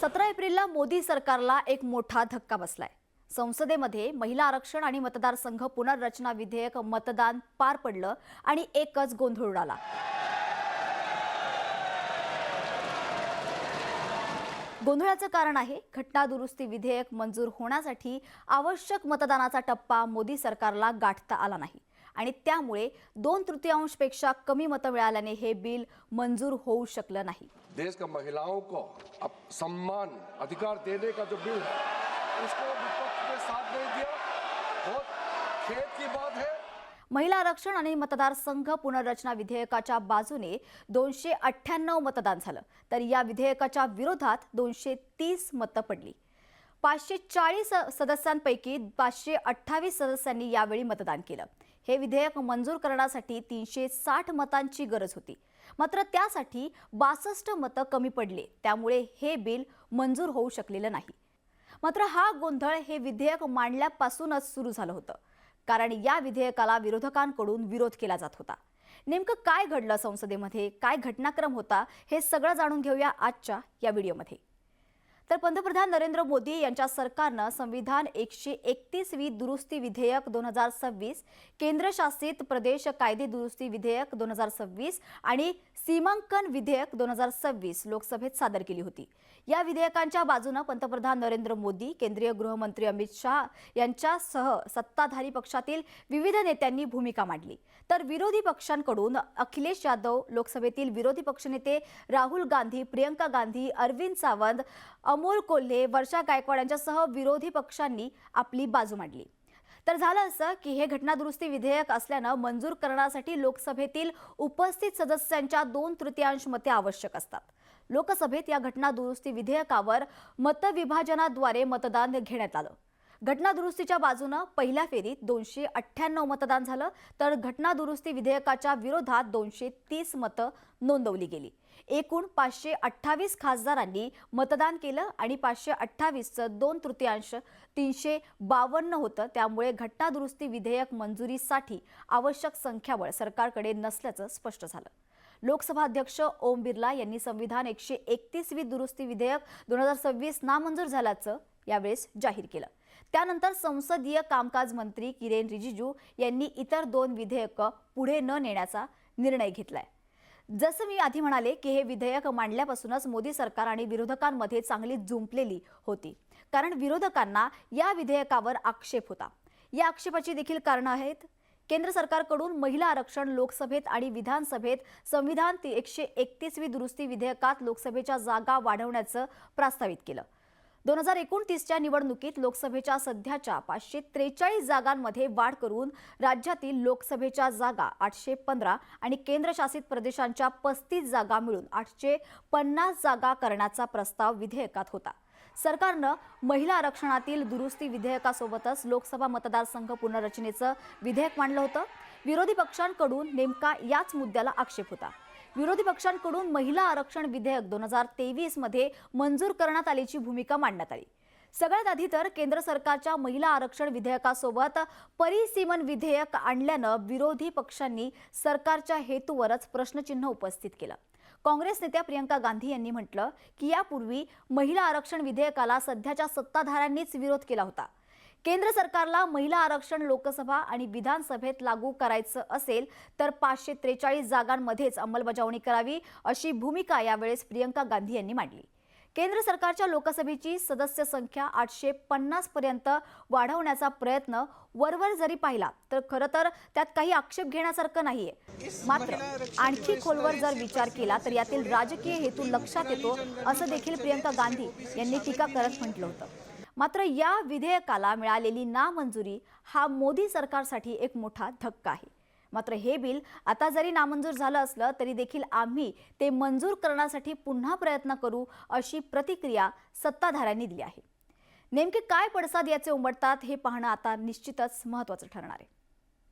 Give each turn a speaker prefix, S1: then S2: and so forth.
S1: 17 एप्रिलला मोदी सरकारला एक मोठा धक्का बसलाय। संसदेमध्ये महिला आरक्षण आणि मतदारसंघ पुनर्रचना विधेयक मतदान पार पडलं आणि एकच गोंधळ उडाला। गोंधळाचं कारण आहे घटना दुरुस्ती विधेयक मंजूर होण्यासाठी आवश्यक मतदानाचा टप्पा मोदी सरकारला गाठता आला नाही आणि त्यामुळे 2/3 पेक्षा कमी मतं मिळाल्याने हे बिल मंजूर होऊ शकलं नाही।
S2: देश का महिलाओं को अब सम्मान अधिकार देने का जो बिल है उसको विपक्ष ने साथ नहीं दिया। बहुत खेद की बात है।
S1: महिला आरक्षण आणि मतदारसंघ पुनर्रचना विधेयकाच्या बाजूने 298 मतदान झालं तर या विधेयकाच्या विरोधात 230 मतं पडली। 540 सदस्यांपैकी 528 सदस्यांनी यावेळी मतदान केलं। हे विधेयक मंजूर करण्यासाठी 360 मतांची गरज होती, मात्र त्यासाठी 62 मतं कमी पडले, त्यामुळे हे बिल मंजूर होऊ शकलेलं नाही। मात्र हा गोंधळ हे विधेयक मांडल्यापासूनच सुरू झालं होतं, कारण या विधेयकाला विरोधकांकडून विरोध केला जात होता। नेमकं काय घडलं संसदेमध्ये, काय घटनाक्रम होता, हे सगळं जाणून घेऊया आजच्या या व्हिडिओमध्ये। तर पंतप्रधान नरेंद्र मोदी यांच्या सरकारनं संविधान 131वी दुरुस्ती विधेयक 2026, केंद्रशासित प्रदेश कायदे दुरुस्ती विधेयक 2026 आणि सीमांकन विधेयक 2026 लोकसभेत सादर केली होती। या विधेयकांच्या बाजूने पंतप्रधान नरेंद्र मोदी, केंद्रीय गृहमंत्री अमित शाह यांच्यासह सत्ताधारी पक्षातील विविध नेत्यांनी भूमिका मांडली, तर विरोधी पक्षांकडून अखिलेश यादव, लोकसभेतील विरोधी पक्षनेते राहुल गांधी, प्रियंका गांधी, अरविंद सावंत, अमोल कोल्हे, वर्षा गायकवाड यांच्यासह विरोधी पक्षांनी आपली बाजू मांडली। तर झालं असं की हे घटना दुरुस्ती विधेयक असल्याने मंजूर करण्यासाठी लोकसभेतील उपस्थित सदस्यांच्या 2/3 मते आवश्यक असतात। लोकसभेत या घटना दुरुस्ती विधेयकावर मतविभाजनाद्वारे मतदान घेण्यात आलं। घटना दुरुस्तीच्या बाजूने पहिल्या फेरीत 298 मतदान झालं, तर घटना दुरुस्ती विधेयकाच्या विरोधात 230 मतं नोंदवली गेली। एकूण 528 खासदारांनी मतदान केलं आणि 528चं 2/3 352 होतं, त्यामुळे घटना दुरुस्ती विधेयक मंजुरीसाठी आवश्यक संख्याबळ सरकारकडे नसल्याचं स्पष्ट झालं। लोकसभा अध्यक्ष ओम बिर्ला यांनी संविधान 131वी दुरुस्ती विधेयक 2026 नामंजूर झाल्याचं यावेळेस जाहीर केलं। त्यानंतर संसदीय कामकाज मंत्री किरेन रिजिजू यांनी इतर 2 विधेयकं पुढे न नेण्याचा निर्णय घेतलाय। जसं मी आधी म्हणाले की हे विधेयक मांडल्यापासूनच मोदी सरकार आणि विरोधकांमध्ये चांगली जुंपलेली होती, कारण विरोधकांना या विधेयकावर आक्षेप होता। या आक्षेपाची देखील कारणं आहेत। केंद्र सरकारकडून महिला आरक्षण लोकसभेत आणि विधानसभेत संविधान 131वी दुरुस्ती विधेयकात लोकसभेच्या जागा वाढवण्याचं प्रस्तावित केलं। 2029च्या निवडणुकीत लोकसभेच्या सध्याच्या 543 जागांमध्ये वाढ करून राज्यातील लोकसभेच्या जागा 815 आणि केंद्रशासित प्रदेशांच्या 35 जागा मिळून 850 जागा करण्याचा प्रस्ताव विधेयकात होता। सरकारनं महिला आरक्षणातील दुरुस्ती विधेयकासोबतच लोकसभा मतदारसंघ पुनर्रचनेचं विधेयक मांडलं होतं। विरोधी पक्षांकडून नेमका याच मुद्द्याला आक्षेप होता। विरोधी पक्षांकडून महिला आरक्षण विधेयक 2023 मध्ये मंजूर करण्यात आल्याची भूमिका मांडण्यात आली। सगळ्यात आधी तर केंद्र सरकारच्या महिला आरक्षण विधेयकासोबत परिसीमन विधेयक आणल्यानं विरोधी पक्षांनी सरकारच्या हेतूवरच प्रश्नचिन्ह उपस्थित केलं। काँग्रेस नेत्या प्रियंका गांधी यांनी म्हटलं की यापूर्वी महिला आरक्षण विधेयकाला सध्याच्या सत्ताधाऱ्यांनीच विरोध केला होता। केंद्र सरकारला महिला आरक्षण लोकसभा आणि विधानसभेत लागू करायचं असेल तर 543 जागांमध्येच अंमलबजावणी करावी, अशी भूमिका यावेळेस प्रियंका गांधी यांनी मांडली। केंद्र सरकारच्या लोकसभेची सदस्य संख्या 850 पर्यंत वाढवण्याचा प्रयत्न वरवर जरी पाहिला तर खरं तर त्यात काही आक्षेप घेण्यासारखं नाहीये। मात्र आणखी खोलवर जर विचार केला तर यातील राजकीय हेतू लक्षात येतो, असं देखील प्रियंका गांधी यांनी टीका करत म्हटलं होतं। मात्र या विधेयकाला मिळालेली नामंजुरी हा मोदी सरकारसाठी एक मोठा धक्का आहे। मात्र हे बिल आता जरी नामंजूर झालं असलं तरी देखील आम्ही ते मंजूर करण्यासाठी पुन्हा प्रयत्न करू, अशी प्रतिक्रिया सत्ताधाऱ्यांनी दिली आहे। नेमके काय पडसाद याचे उमटतात हे पाहणं आता निश्चितच महत्त्वाचं ठरणार आहे।